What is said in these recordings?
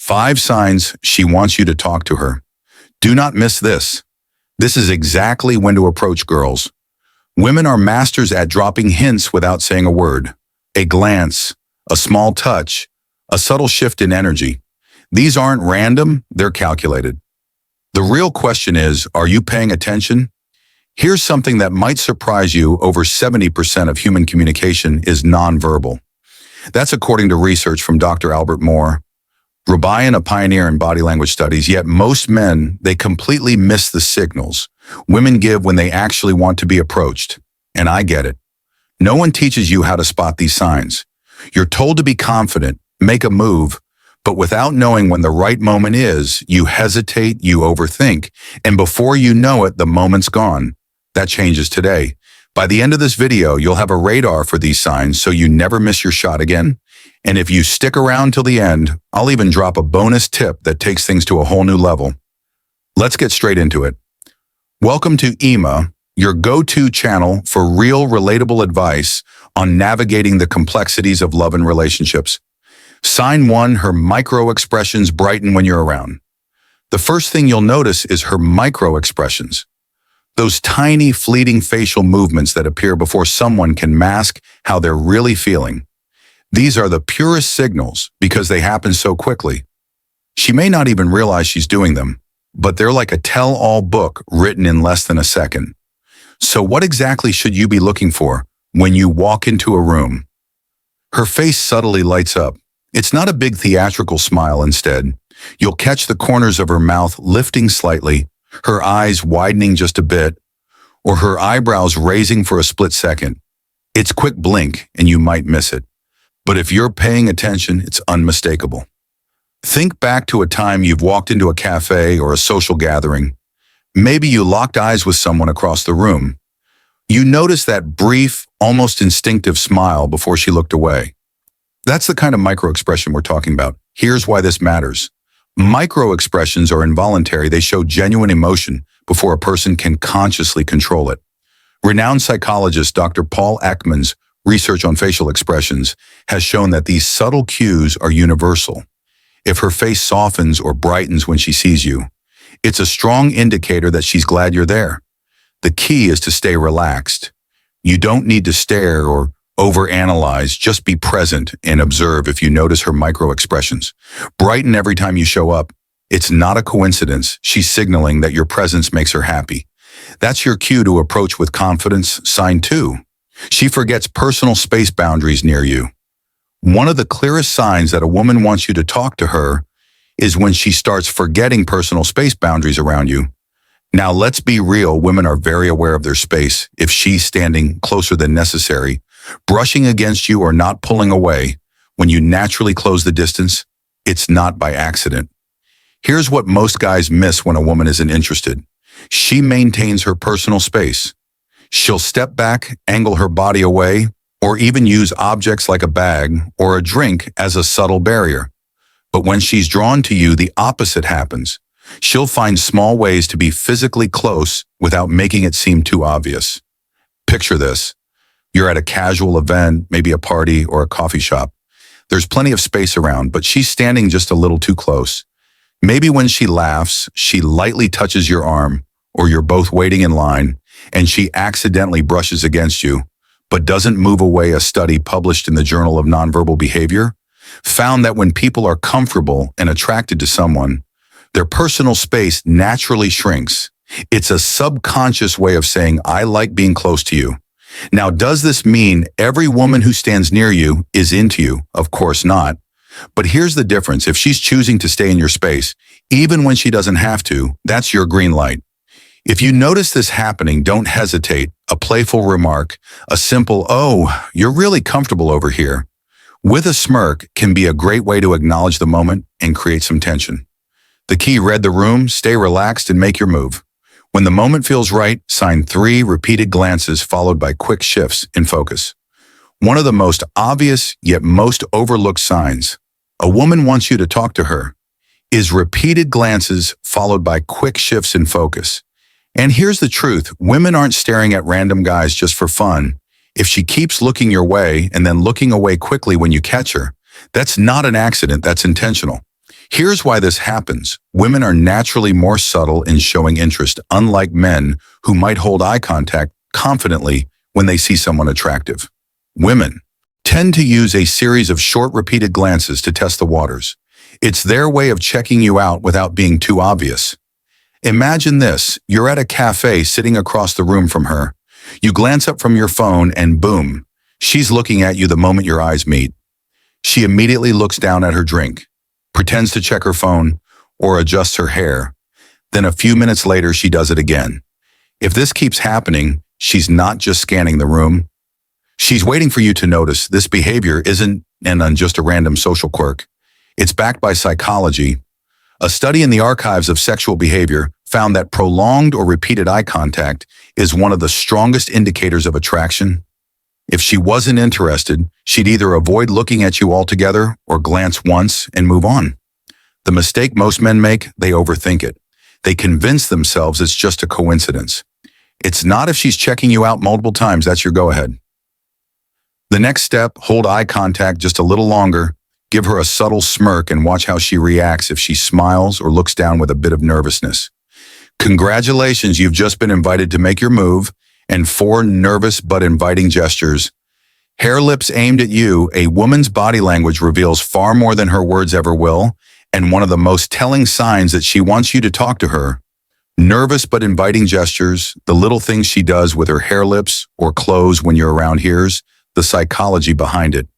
5 signs she wants you to talk to her. Do not miss this. This is exactly when to approach girls. Women are masters at dropping hints without saying a word. A glance, a small touch, a subtle shift in energy. These aren't random, they're calculated. The real question is, are you paying attention? Here's something that might surprise you. Over 70% of human communication is nonverbal. That's according to research from Dr. Albert Moore, Rabian, a pioneer in body language studies. Yet most men, they completely miss the signals women give when they actually want to be approached. And I get it. No one teaches you how to spot these signs. You're told to be confident, make a move, but without knowing when the right moment is, you hesitate, you overthink, and before you know it, the moment's gone. That changes today. By the end of this video, you'll have a radar for these signs so you never miss your shot again. And if you stick around till the end, I'll even drop a bonus tip that takes things to a whole new level. Let's get straight into it. Welcome to EMA, your go-to channel for real, relatable advice on navigating the complexities of love and relationships. Sign 1, her micro-expressions brighten when you're around. The first thing you'll notice is her micro-expressions. Those tiny, fleeting facial movements that appear before someone can mask how they're really feeling. These are the purest signals because they happen so quickly. She may not even realize she's doing them, but they're like a tell-all book written in less than a second. So what exactly should you be looking for when you walk into a room? Her face subtly lights up. It's not a big theatrical smile. Instead, you'll catch the corners of her mouth lifting slightly, her eyes widening just a bit, or her eyebrows raising for a split second. It's quick blink and you might miss it. But if you're paying attention, it's unmistakable. Think back to a time you've walked into a cafe or a social gathering. Maybe you locked eyes with someone across the room. You noticed that brief, almost instinctive smile before she looked away. That's the kind of micro-expression we're talking about. Here's why this matters. Micro-expressions are involuntary. They show genuine emotion before a person can consciously control it. Renowned psychologist Dr. Paul Ekman's research on facial expressions has shown that these subtle cues are universal. If her face softens or brightens when she sees you, it's a strong indicator that she's glad you're there. The key is to stay relaxed. You don't need to stare or overanalyze, just be present and observe. If you notice her micro-expressions brighten every time you show up, it's not a coincidence. She's signaling that your presence makes her happy. That's your cue to approach with confidence. Sign 2. She forgets personal space boundaries near you. One of the clearest signs that a woman wants you to talk to her is when she starts forgetting personal space boundaries around you. Now, let's be real. Women are very aware of their space. If she's standing closer than necessary, brushing against you or not pulling away, when you naturally close the distance, it's not by accident. Here's what most guys miss when a woman isn't interested. She maintains her personal space. She'll step back, angle her body away, or even use objects like a bag or a drink as a subtle barrier. But when she's drawn to you, the opposite happens. She'll find small ways to be physically close without making it seem too obvious. Picture this. You're at a casual event, maybe a party or a coffee shop. There's plenty of space around, but she's standing just a little too close. Maybe when she laughs, she lightly touches your arm, or you're both waiting in line, and she accidentally brushes against you, but doesn't move away. A study published in the Journal of Nonverbal Behavior found that when people are comfortable and attracted to someone, their personal space naturally shrinks. It's a subconscious way of saying, I like being close to you. Now, does this mean every woman who stands near you is into you? Of course not. But here's the difference. If she's choosing to stay in your space, even when she doesn't have to, that's your green light. If you notice this happening, don't hesitate. A playful remark, a simple, "Oh, you're really comfortable over here," with a smirk can be a great way to acknowledge the moment and create some tension. The key: read the room, stay relaxed, and make your move. When the moment feels right, sign 3 repeated glances followed by quick shifts in focus. One of the most obvious yet most overlooked signs a woman wants you to talk to her is repeated glances followed by quick shifts in focus. And here's the truth. Women aren't staring at random guys just for fun. If she keeps looking your way and then looking away quickly when you catch her, that's not an accident, that's intentional. Here's why this happens. Women are naturally more subtle in showing interest, unlike men who might hold eye contact confidently when they see someone attractive. Women tend to use a series of short, repeated glances to test the waters. It's their way of checking you out without being too obvious. Imagine this. You're at a cafe sitting across the room from her. You glance up from your phone and boom, she's looking at you the moment your eyes meet. She immediately looks down at her drink, pretends to check her phone, or adjusts her hair. Then a few minutes later, she does it again. If this keeps happening, she's not just scanning the room. She's waiting for you to notice. This behavior isn't just a random social quirk. It's backed by psychology. A study in the archives of sexual behavior found that prolonged or repeated eye contact is one of the strongest indicators of attraction. If she wasn't interested, she'd either avoid looking at you altogether or glance once and move on. The mistake most men make, they overthink it. They convince themselves it's just a coincidence. It's not. If she's checking you out multiple times, that's your go-ahead. The next step, hold eye contact just a little longer. Give her a subtle smirk and watch how she reacts if she smiles or looks down with a bit of nervousness. Congratulations, you've just been invited to make your move, and 4 nervous but inviting gestures. Hair lips aimed at you. A woman's body language reveals far more than her words ever will, and one of the most telling signs that she wants you to talk to her. Nervous but inviting gestures, the little things she does with her hair lips or clothes when you're around. Here's the psychology behind it.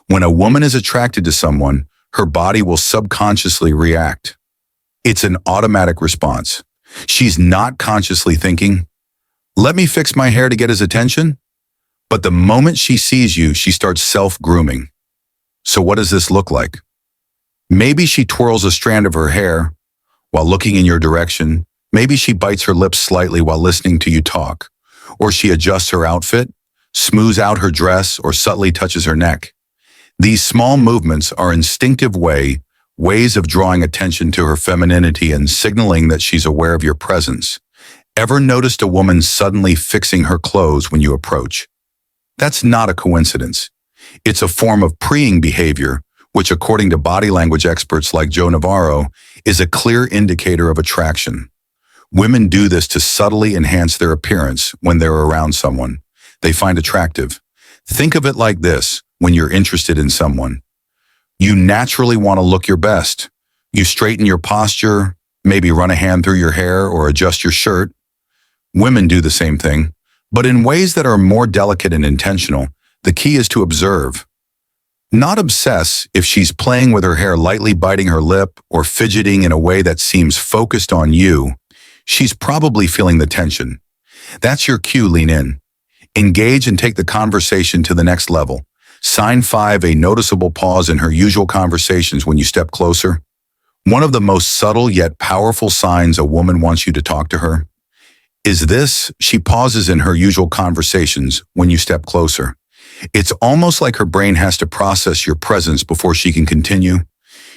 When a woman is attracted to someone, her body will subconsciously react. It's an automatic response. She's not consciously thinking, "Let me fix my hair to get his attention." But the moment she sees you, she starts self-grooming. So what does this look like? Maybe she twirls a strand of her hair while looking in your direction. Maybe she bites her lips slightly while listening to you talk. Or she adjusts her outfit, smooths out her dress, or subtly touches her neck. These small movements are instinctive ways of drawing attention to her femininity and signaling that she's aware of your presence. Ever noticed a woman suddenly fixing her clothes when you approach? That's not a coincidence. It's a form of preying behavior, which, according to body language experts like Joe Navarro, is a clear indicator of attraction. Women do this to subtly enhance their appearance when they're around someone they find attractive. Think of it like this. When you're interested in someone, you naturally want to look your best. You straighten your posture, maybe run a hand through your hair or adjust your shirt. Women do the same thing, but in ways that are more delicate and intentional. The key is to observe. Not obsess. If she's playing with her hair, lightly biting her lip, or fidgeting in a way that seems focused on you, she's probably feeling the tension. That's your cue. Lean in. Engage and take the conversation to the next level. Sign 5, a noticeable pause in her usual conversations when you step closer. One of the most subtle yet powerful signs a woman wants you to talk to her is this: she pauses in her usual conversations when you step closer. It's almost like her brain has to process your presence before she can continue.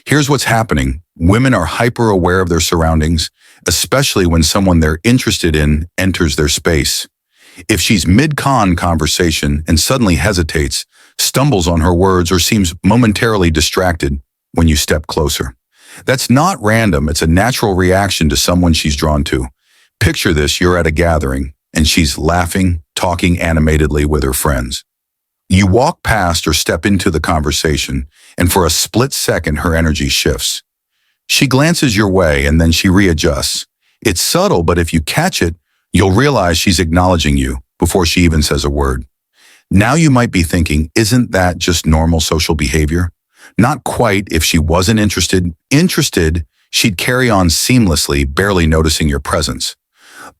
Here's what's happening. Women are hyper aware of their surroundings, especially when someone they're interested in enters their space. If she's mid-con conversation and suddenly hesitates, stumbles on her words, or seems momentarily distracted when you step closer, that's not random. It's a natural reaction to someone she's drawn to. Picture this: you're at a gathering and she's laughing, talking animatedly with her friends. You walk past or step into the conversation, and for a split second, her energy shifts. She glances your way and then she readjusts. It's subtle, but if you catch it, you'll realize she's acknowledging you before she even says a word. Now you might be thinking, isn't that just normal social behavior? Not quite. If she wasn't interested, she'd carry on seamlessly, barely noticing your presence.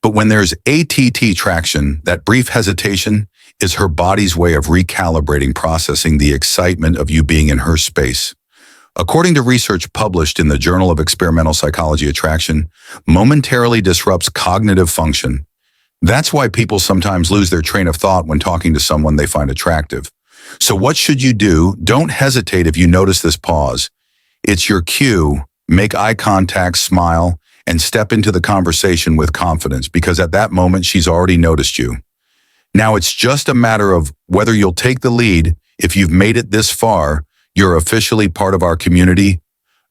But when there's ATT traction, that brief hesitation is her body's way of recalibrating, processing the excitement of you being in her space. According to research published in the Journal of Experimental Psychology, attraction momentarily disrupts cognitive function. That's why people sometimes lose their train of thought when talking to someone they find attractive. So what should you do? Don't hesitate if you notice this pause. It's your cue. Make eye contact, smile, and step into the conversation with confidence, because at that moment, she's already noticed you. Now it's just a matter of whether you'll take the lead. If you've made it this far, you're officially part of our community.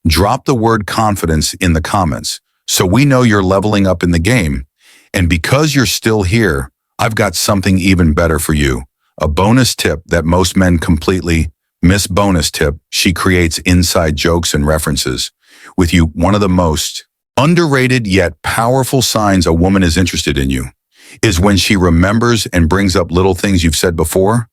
Drop the word confidence in the comments so we know you're leveling up in the game. And because you're still here, I've got something even better for you. A bonus tip that most men completely miss. Bonus tip: she creates inside jokes and references with you. One of the most underrated yet powerful signs a woman is interested in you is when she remembers and brings up little things you've said before.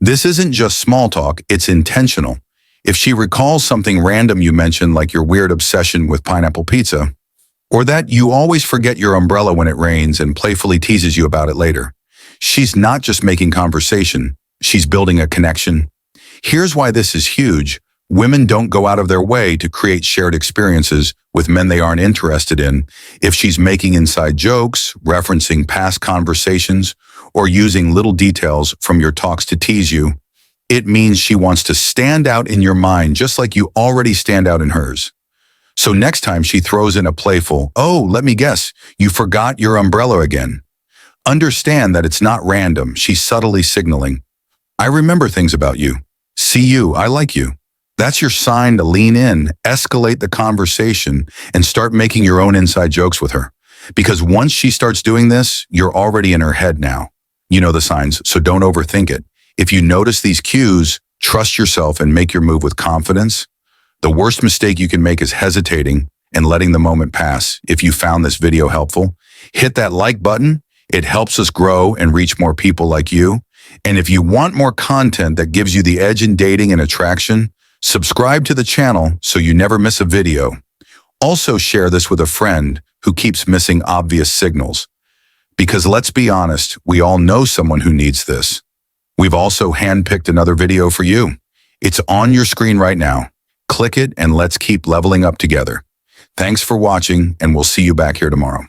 This isn't just small talk, it's intentional. If she recalls something random you mentioned, like your weird obsession with pineapple pizza, or that you always forget your umbrella when it rains and playfully teases you about it later, she's not just making conversation, she's building a connection. Here's why this is huge. Women don't go out of their way to create shared experiences with men they aren't interested in. If she's making inside jokes, referencing past conversations, or using little details from your talks to tease you, it means she wants to stand out in your mind just like you already stand out in hers. So next time she throws in a playful, "Oh, let me guess, you forgot your umbrella again," understand that it's not random. She's subtly signaling, "I remember things about you. See you, I like you." That's your sign to lean in, escalate the conversation, and start making your own inside jokes with her. Because once she starts doing this, you're already in her head now. You know the signs, so don't overthink it. If you notice these cues, trust yourself and make your move with confidence. The worst mistake you can make is hesitating and letting the moment pass. If you found this video helpful, hit that like button. It helps us grow and reach more people like you. And if you want more content that gives you the edge in dating and attraction, subscribe to the channel so you never miss a video. Also share this with a friend who keeps missing obvious signals. Because let's be honest, we all know someone who needs this. We've also handpicked another video for you. It's on your screen right now. Click it and let's keep leveling up together. Thanks for watching, and we'll see you back here tomorrow.